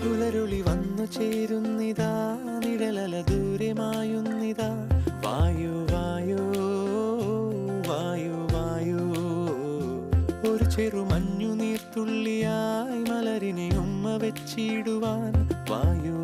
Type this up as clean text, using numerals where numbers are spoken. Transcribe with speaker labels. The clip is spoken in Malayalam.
Speaker 1: പുലരുളി വന്നു ചേരുന്നിതാ നിഴലല ദൂരെ മായുന്നിതാ വായു വായു വായു വായു ഒരു ചെറു മഞ്ഞു നീർത്തുള്ളിയായി മലരിനെ ഉമ്മ വെച്ചിടുവാൻ വായു